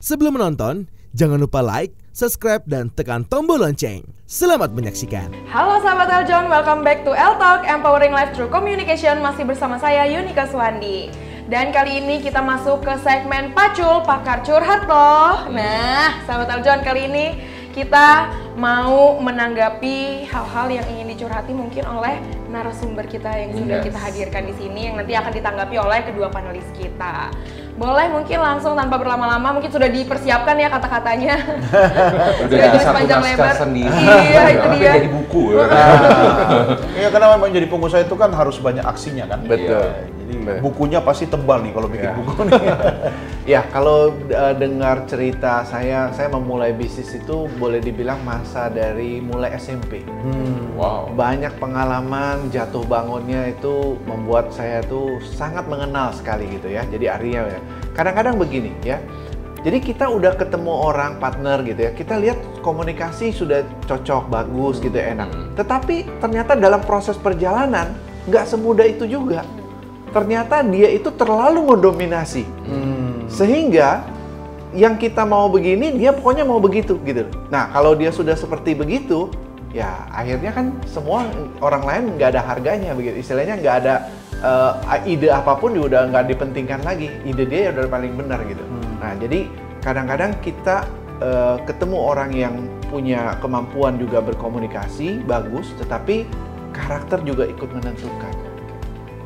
Sebelum menonton, jangan lupa like, subscribe, dan tekan tombol lonceng. Selamat menyaksikan. Halo sahabat Eljon, welcome back to El Talk, Empowering Life Through Communication. Masih bersama saya Yunika Suwandi. Dan kali ini kita masuk ke segmen Pacul, Pakar Curhat loh. Nah, sahabat Eljon, kali ini kita mau menanggapi hal-hal yang ingin dicurhati mungkin oleh narasumber kita yang sudah kita hadirkan di sini, yang nanti akan ditanggapi oleh kedua panelis kita. Boleh mungkin langsung tanpa berlama-lama, mungkin sudah dipersiapkan ya kata-katanya. Sudah jadi satu naskah sendiri. Iya, itu dia. Jadi buku. Iya, karena memang jadi pengusaha itu kan harus banyak aksinya kan. Betul. Jadi bukunya pasti tebal nih kalau bikin buku nih. Ya, kalau dengar cerita saya memulai bisnis itu boleh dibilang masa dari mulai SMP. Wow. Banyak pengalaman, jatuh bangunnya itu membuat saya tuh sangat mengenal sekali gitu ya. Jadi Arya ya. Kadang-kadang begini ya. Jadi kita udah ketemu orang partner gitu ya. Kita lihat komunikasi sudah cocok, bagus gitu enak. Tetapi ternyata dalam proses perjalanan nggak semudah itu juga. Ternyata dia itu terlalu mendominasi. Sehingga yang kita mau begini, dia pokoknya mau begitu gitu. Nah, kalau dia sudah seperti begitu, ya akhirnya kan semua orang lain nggak ada harganya begitu. Istilahnya nggak ada ide apapun juga udah nggak dipentingkan lagi. Ide dia udah paling benar gitu. Nah, jadi kadang-kadang kita ketemu orang yang punya kemampuan juga berkomunikasi bagus, tetapi karakter juga ikut menentukan.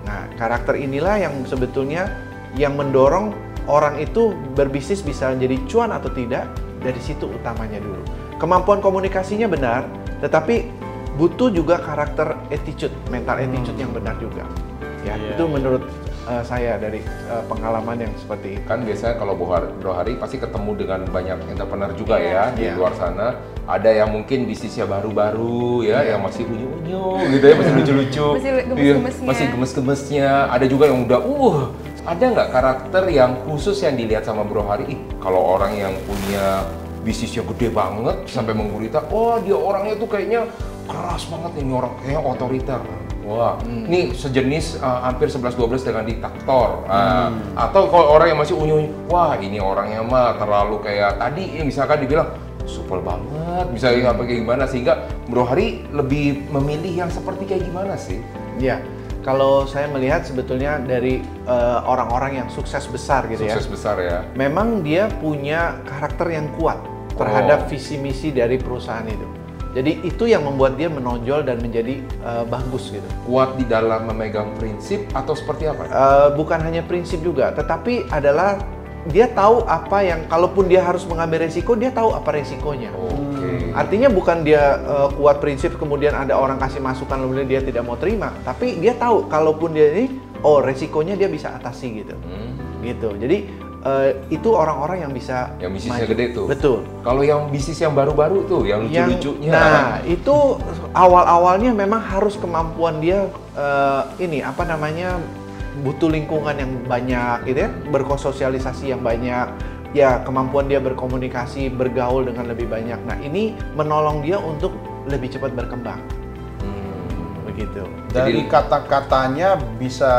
Nah, karakter inilah yang sebetulnya yang mendorong orang itu berbisnis bisa menjadi cuan atau tidak, dari situ utamanya dulu. Kemampuan komunikasinya benar, tetapi butuh juga karakter attitude, mental attitude yang benar juga. Ya, itu menurut saya dari pengalaman yang seperti itu. Kan biasanya kalau Bro Hari pasti ketemu dengan banyak entrepreneur juga ya di luar sana. Ada yang mungkin bisnisnya baru-baru ya, yang masih unyu-unyu gitu ya, masih lucu-lucu. Masih gemes-gemesnya. Masih gemes-gemesnya. Ada juga yang udah ada nggak karakter yang khusus yang dilihat sama Bro Hari? Kalau orang yang punya bisnisnya gede banget sampai menggurita, dia orangnya tuh kayaknya keras banget, ini orang kayaknya otoriter. Wah, ini sejenis hampir 11-12 dengan diktator. Atau kalau orang yang masih unyu-unyu, wah ini orangnya mah terlalu kayak tadi misalkan dibilang supel banget, bisa apa kayak gimana, sehingga Bro Hari lebih memilih yang seperti kayak gimana sih? Ya, kalau saya melihat sebetulnya dari orang-orang yang sukses besar gitu ya. Sukses besar ya. Memang dia punya karakter yang kuat terhadap visi misi dari perusahaan itu. Jadi itu yang membuat dia menonjol dan menjadi bagus gitu. Kuat di dalam memegang prinsip atau seperti apa? Bukan hanya prinsip juga, tetapi adalah dia tahu apa yang, kalaupun dia harus mengambil resiko, dia tahu apa resikonya. Artinya bukan dia kuat prinsip kemudian ada orang kasih masukan kemudian dia tidak mau terima, tapi dia tahu kalaupun dia ini, resikonya dia bisa atasi gitu. Gitu. Jadi itu orang-orang yang bisa yang bisnisnya maju. Gede tuh. Betul. Kalau yang bisnis yang baru-baru tuh, yang lucu-lucunya. Nah, itu awal-awalnya memang harus kemampuan dia butuh lingkungan yang banyak gitu ya, bersosialisasi yang banyak. Ya, kemampuan dia berkomunikasi, bergaul dengan lebih banyak. Nah, ini menolong dia untuk lebih cepat berkembang. Begitu. Dari kata-katanya bisa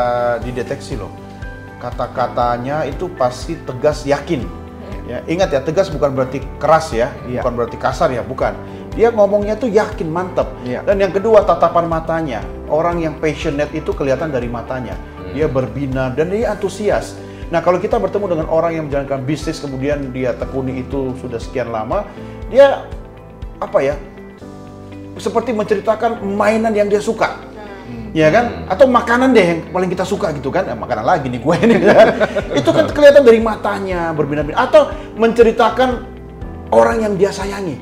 dideteksi loh. Kata-katanya itu pasti tegas, yakin. Ya, ingat ya, tegas bukan berarti keras ya, bukan berarti kasar ya, bukan. Dia ngomongnya tuh yakin, mantep. Dan yang kedua, tatapan matanya. Orang yang passionate itu kelihatan dari matanya. Dia berbinar dan dia antusias. Nah, kalau kita bertemu dengan orang yang menjalankan bisnis kemudian dia tekuni itu sudah sekian lama, dia seperti menceritakan mainan yang dia suka. Ya kan? Atau makanan deh yang paling kita suka gitu kan? Makanan lagi nih gue ini kan? Itu kan kelihatan dari matanya berbinar-binar. Atau menceritakan orang yang dia sayangi.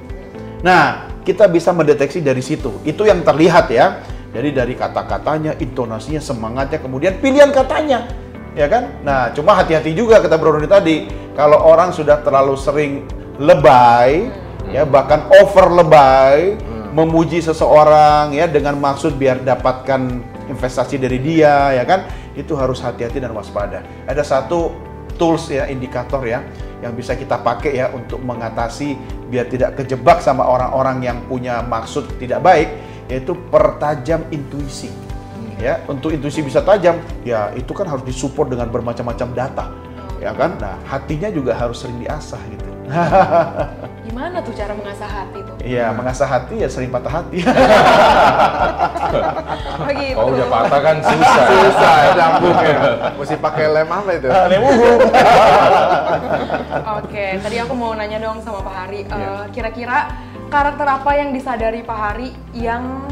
Nah, kita bisa mendeteksi dari situ. Itu yang terlihat ya. Jadi dari kata-katanya, intonasinya, semangatnya, kemudian pilihan katanya. Ya kan? Nah, cuma hati-hati juga kata Bro Roni tadi. Kalau orang sudah terlalu sering lebay, ya bahkan over lebay, memuji seseorang ya dengan maksud biar dapatkan investasi dari dia ya kan, itu harus hati-hati dan waspada. Ada satu tools ya, indikator ya, yang bisa kita pakai ya untuk mengatasi biar tidak kejebak sama orang-orang yang punya maksud tidak baik, yaitu pertajam intuisi. Ya, untuk intuisi bisa tajam, ya itu kan harus disupport dengan bermacam-macam data, ya kan? Nah, hatinya juga harus sering diasah gitu. Gimana tuh cara mengasah hati tuh? Iya, mengasah hati ya sering patah hati. Oh gitu. Oh udah patah kan susah. Susah ya nyambungnya. Mesti pakai lem apa itu? Oke, tadi aku mau nanya dong sama Pak Hari. Iya. Kira-kira karakter apa yang disadari Pak Hari yang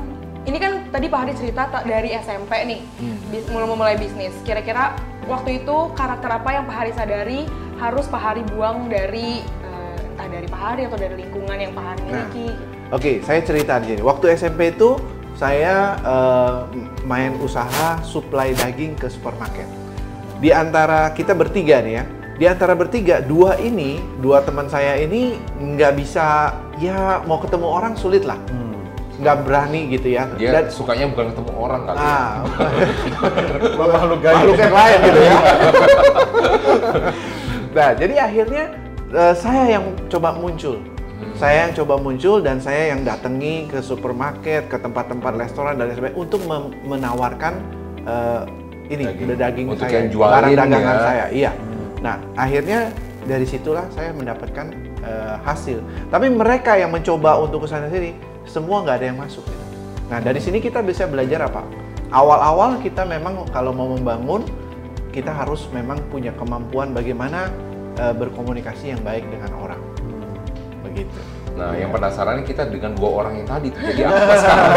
ini kan tadi Pak Hari cerita dari SMP nih, mulai bisnis. Kira-kira waktu itu karakter apa yang Pak Hari sadari harus Pak Hari buang dari entah dari Pak Hari atau dari lingkungan yang Pak Hari miliki? Oke, saya cerita di sini. Waktu SMP itu saya main usaha supply daging ke supermarket. Di antara kita bertiga nih ya, di antara bertiga, dua teman saya ini nggak bisa, ya mau ketemu orang sulit lah. Nggak berani gitu ya. Dia sukanya bukan ketemu orang kali ya. Makhluk yang lain gitu ya. Nah, jadi akhirnya saya yang coba muncul. Saya yang coba muncul dan saya yang datangi ke supermarket, ke tempat-tempat restoran dan sebagainya untuk menawarkan daging Untuk saya, yang jualin barang dagangan ya. saya. Iya. Nah, akhirnya dari situlah saya mendapatkan hasil. Tapi mereka yang mencoba untuk kesana sini, semua nggak ada yang masuk. Gitu. Nah, dari sini kita bisa belajar apa? Awal-awal kita memang kalau mau membangun, kita harus memang punya kemampuan bagaimana berkomunikasi yang baik dengan orang. Begitu. Nah, yang penasaran kita dengan dua orang yang tadi tuh jadi apa sekarang?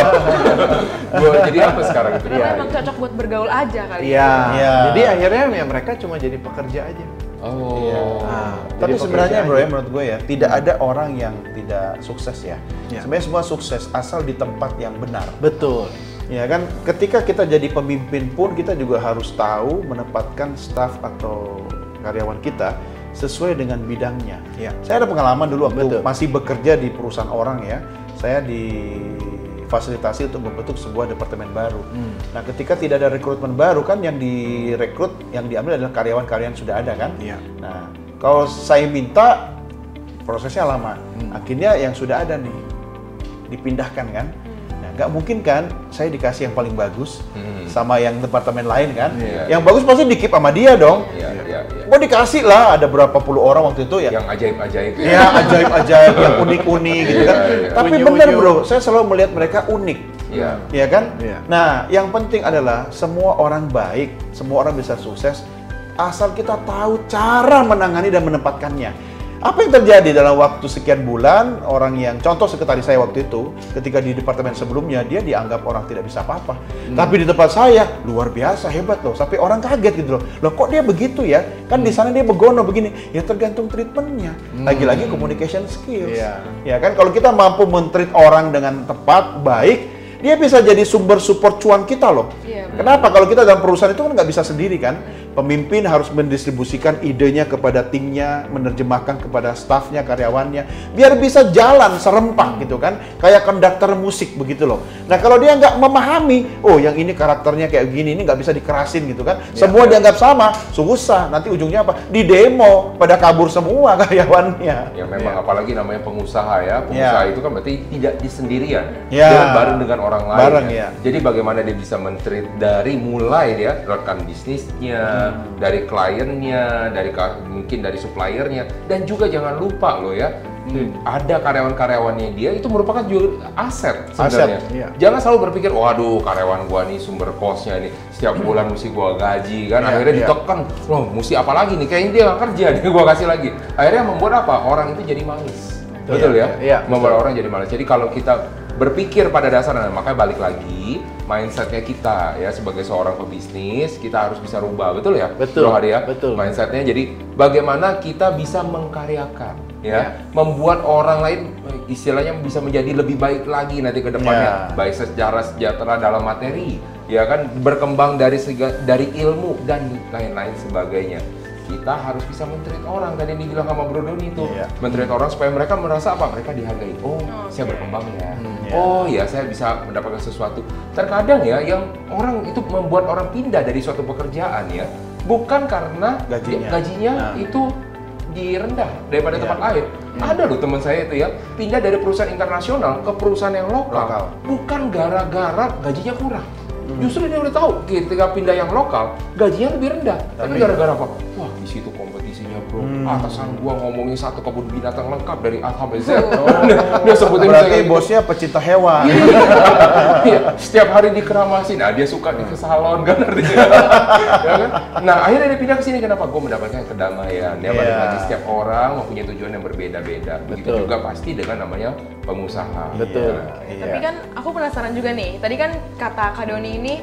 Jadi apa sekarang itu? Karena emang cocok buat bergaul aja kali. Iya. Iya. Jadi akhirnya ya mereka cuma jadi pekerja aja. Oh. Nah, Tapi jadi sebenarnya pekerja bro aja. ya, menurut gue ya, tidak ada orang yang tidak sukses ya. Ya. Sebenarnya semua sukses asal di tempat yang benar. Betul. Ya kan, ketika kita jadi pemimpin pun kita juga harus tahu menempatkan staf atau karyawan kita sesuai dengan bidangnya. Ya. Saya ada pengalaman dulu waktu Betul. masih bekerja di perusahaan orang ya. Saya difasilitasi untuk membentuk sebuah departemen baru. Nah, ketika tidak ada rekrutmen baru kan yang direkrut, yang diambil adalah karyawan-karyawan sudah ada kan. Iya. Nah, kalau saya minta prosesnya lama. Akhirnya yang sudah ada nih dipindahkan kan. Nah, nggak mungkin kan saya dikasih yang paling bagus sama yang departemen lain kan. Iya. Yang bagus pasti di-keep sama dia dong. Iya. Gua dikasih lah, ada berapa puluh orang waktu itu ya. Yang ajaib-ajaib ya. Ya, ajaib-ajaib, yang unik-unik gitu kan. Iya, iya. Tapi Unyu-unyu. benar bro, saya selalu melihat mereka unik. Iya. Ya kan? Iya. Nah, yang penting adalah semua orang baik, semua orang bisa sukses asal kita tahu cara menangani dan menempatkannya. Apa yang terjadi dalam waktu sekian bulan, orang yang, contoh sekretaris saya waktu itu, ketika di departemen sebelumnya, dia dianggap orang tidak bisa apa-apa. Tapi di tempat saya, luar biasa, hebat loh. Sampai orang kaget gitu loh. Loh kok dia begitu ya? Kan di sana dia begono begini. Ya tergantung treatmentnya. Lagi-lagi communication skills. Iya. Ya kan, kalau kita mampu men-treat orang dengan tepat, baik, dia bisa jadi sumber support cuan kita loh. Iya. Kenapa? Kalau kita dalam perusahaan itu kan nggak bisa sendiri kan. Pemimpin harus mendistribusikan idenya kepada timnya, menerjemahkan kepada stafnya, karyawannya, biar bisa jalan serempak gitu kan. Kayak konduktor musik begitu loh. Nah kalau dia nggak memahami, oh yang ini karakternya kayak gini, ini nggak bisa dikerasin gitu kan. Semua dianggap sama, susah. Nanti ujungnya apa? Di demo, pada kabur semua karyawannya. Ya memang apalagi namanya pengusaha ya. Pengusaha itu kan berarti tidak di sendirian. Ya. Dia bareng dengan orang lain. Bareng, ya. ya. Jadi bagaimana dia bisa men-treat dari mulai dia rekan bisnisnya, dari kliennya, mungkin dari suppliernya, dan juga jangan lupa loh ya, ada karyawan-karyawannya dia itu merupakan juga aset sebenarnya. Aset, iya. Jangan selalu berpikir, waduh karyawan gua nih sumber cost-nya nih setiap bulan mesti gua gaji kan, Iya, akhirnya iya. ditekan, loh mesti apa lagi nih, kayaknya dia nggak kerja, dia gua kasih lagi. Akhirnya membuat apa? Orang itu jadi malas. Betul ya? iya, Membuat orang jadi malas. Jadi kalau kita berpikir pada dasarnya, makanya balik lagi mindsetnya kita ya sebagai seorang pebisnis, kita harus bisa rubah, betul ya? Betul, Bro Hadi ya? betul. Mindsetnya jadi bagaimana kita bisa mengkaryakan ya, membuat orang lain istilahnya bisa menjadi lebih baik lagi nanti ke depannya, Ya. baik secara sejahtera dalam materi, ya kan, berkembang dari ilmu dan lain-lain sebagainya. Kita harus bisa men-treat orang, tadi yang dibilang sama Bro Doni itu, Iya. men-treat orang supaya mereka merasa apa? Mereka dihargai. Oh, saya berkembang ya. Iya. Oh ya, saya bisa mendapatkan sesuatu. Terkadang ya, yang orang itu membuat orang pindah dari suatu pekerjaan ya, bukan karena gajinya Nah. itu direndah daripada Iya. tempat lain. Ada loh teman saya itu ya, pindah dari perusahaan internasional ke perusahaan yang lokal. Bukan gara-gara gajinya kurang. Justru dia udah tahu ketika pindah yang lokal, gajinya lebih rendah. Tapi gara-gara apa? Wah, di situ kompetisinya bro. Atasan gua ngomongin satu kebun binatang lengkap dari A sampai Z. Dia sebutin Berarti bosnya pecinta hewan. Iya, setiap hari dikeramasin. Nah, dia suka ke salon kan artinya. Ya kan? Nah, akhirnya dia pindah ke sini. Kenapa? Gue mendapatkan kedamaian. Ya, balik lagi setiap orang mempunyai tujuan yang berbeda-beda. Begitu juga pasti dengan namanya pengusaha. Betul. Ya. Tapi kan aku penasaran juga nih. Tadi kan kata Kak Doni ini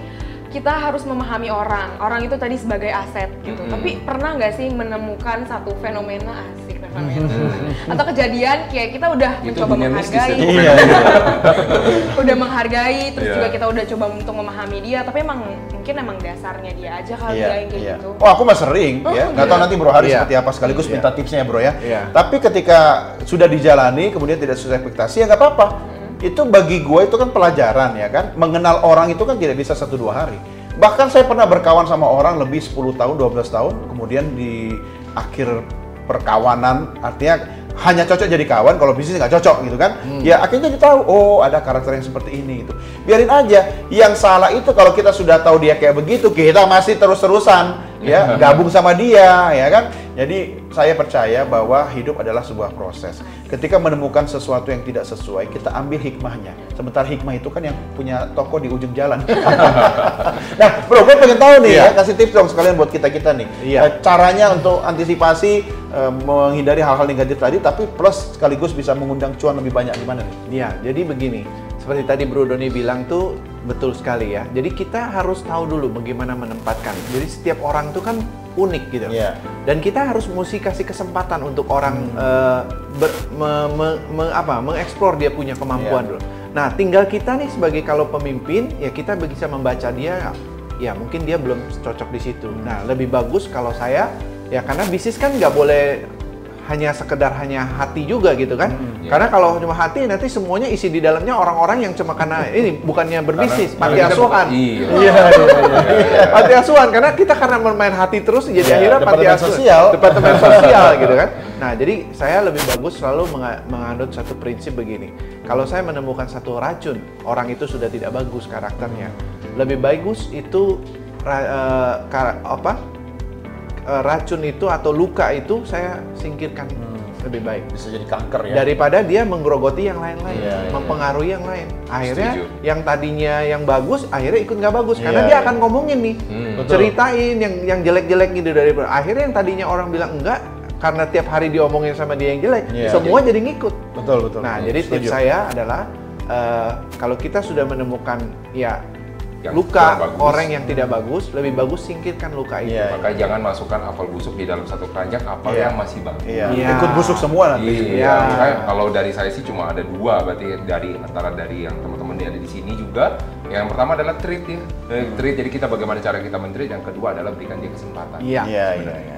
kita harus memahami orang itu tadi sebagai aset gitu. Tapi pernah nggak sih menemukan satu fenomena asik fenomena atau kejadian kayak kita udah Itu mencoba dunia mistis menghargai, ya. udah menghargai, terus Iya. juga kita udah coba untuk memahami dia, tapi mungkin emang dasarnya dia aja kali ya yang kayak gitu. Oh, aku mah sering ya. Nggak tahu nanti Bro Hari seperti apa, sekaligus minta tipsnya ya Bro ya. Tapi ketika sudah dijalani kemudian tidak sesuai ekspektasi ya nggak apa-apa. Itu bagi gue itu kan pelajaran ya kan. Mengenal orang itu kan tidak bisa 1-2 hari. Bahkan saya pernah berkawan sama orang lebih 10 tahun, 12 tahun, kemudian di akhir perkawanan, artinya hanya cocok jadi kawan, kalau bisnis nggak cocok gitu kan. Ya akhirnya jadi tahu, oh ada karakter yang seperti ini gitu. Biarin aja, yang salah itu kalau kita sudah tahu dia kayak begitu, kita masih terus-terusan ya gabung sama dia ya kan. Jadi saya percaya bahwa hidup adalah sebuah proses. Ketika menemukan sesuatu yang tidak sesuai, kita ambil hikmahnya. Sementara hikmah itu kan yang punya toko di ujung jalan. Nah, Bro, gue pengen tahu nih ya, kasih tips dong sekalian buat kita-kita nih. Caranya untuk antisipasi menghindari hal-hal negatif tadi, tapi plus sekaligus bisa mengundang cuan lebih banyak gimana nih? Iya, jadi begini. Seperti tadi Bro Doni bilang tuh betul sekali ya. Jadi kita harus tahu dulu bagaimana menempatkan. Jadi setiap orang tuh kan unik gitu. Dan kita harus mesti kasih kesempatan untuk orang mengeksplor dia punya kemampuan dulu. Nah, tinggal kita nih sebagai kalau pemimpin ya kita bisa membaca dia. Ya mungkin dia belum cocok di situ. Nah, lebih bagus kalau saya ya karena bisnis kan nggak boleh hanya sekedar hanya hati juga gitu kan. Karena kalau cuma hati nanti semuanya isi di dalamnya orang-orang yang cuma karena ini bukannya berbisnis, panti asuhan. Panti asuhan karena kita karena bermain hati terus jadi akhirnya panti asuhan. Departemen sosial gitu kan. Nah, jadi saya lebih bagus selalu menganut satu prinsip begini. Kalau saya menemukan satu racun, orang itu sudah tidak bagus karakternya. Lebih bagus itu racun itu atau luka itu saya singkirkan lebih baik. Bisa jadi kanker ya. Daripada dia menggerogoti yang lain-lain, mempengaruhi yang lain. Akhirnya yang tadinya yang bagus, akhirnya ikut nggak bagus karena dia akan ngomongin nih, ceritain yang jelek-jelek gitu daripada. Akhirnya yang tadinya orang bilang enggak, karena tiap hari diomongin sama dia yang jelek, semua jadi ngikut. Betul. Nah, jadi tips saya adalah kalau kita sudah menemukan yang luka orang yang tidak bagus, lebih bagus singkirkan luka itu. Maka jangan masukkan apel busuk di dalam satu keranjang, apel yang masih bagus. Ikut busuk semua nanti. Kalau dari saya sih cuma ada 2, berarti dari yang teman-teman yang ada di sini juga. Yang pertama adalah treat ya. Treat, jadi kita bagaimana cara kita men-treat. Yang kedua adalah berikan dia kesempatan. Iya.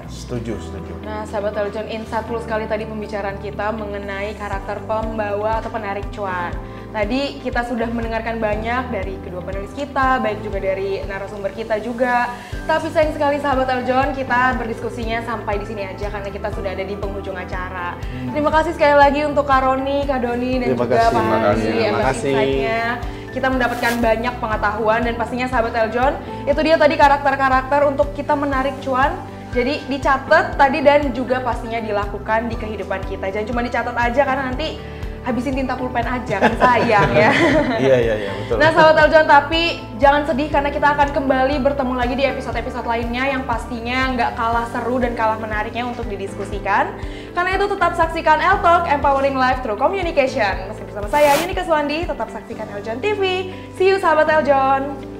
Setuju. Nah, sahabat Eljon, insightful sekali tadi pembicaraan kita mengenai karakter pembawa atau penarik cuan. Tadi kita sudah mendengarkan banyak dari kedua penulis kita, baik juga dari narasumber kita juga. Tapi sayang sekali sahabat Eljon, kita berdiskusinya sampai di sini aja karena kita sudah ada di penghujung acara. Terima kasih sekali lagi untuk Kak Roni, Kak Doni, dan juga Pak Hari atas insight-nya. Kita mendapatkan banyak pengetahuan dan pastinya sahabat Eljon, itu dia tadi karakter-karakter untuk kita menarik cuan. Jadi dicatat tadi dan juga pastinya dilakukan di kehidupan kita. Jangan cuma dicatat aja karena nanti habisin tinta pulpen aja kan sayang ya. Iya, betul. Nah sahabat Eljon, tapi jangan sedih karena kita akan kembali bertemu lagi di episode-episode lainnya yang pastinya nggak kalah seru dan kalah menariknya untuk didiskusikan. Karena itu tetap saksikan Eltalk Empowering Life Through Communication. Masih bersama saya Yunika Suwandi, tetap saksikan Eljon TV. See you sahabat Eljon.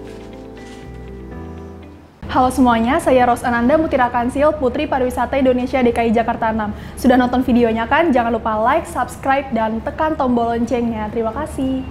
Halo semuanya, saya Ros Ananda Mutira Kansil, Putri Pariwisata Indonesia DKI Jakarta 6. Sudah nonton videonya kan? Jangan lupa like, subscribe, dan tekan tombol loncengnya. Terima kasih.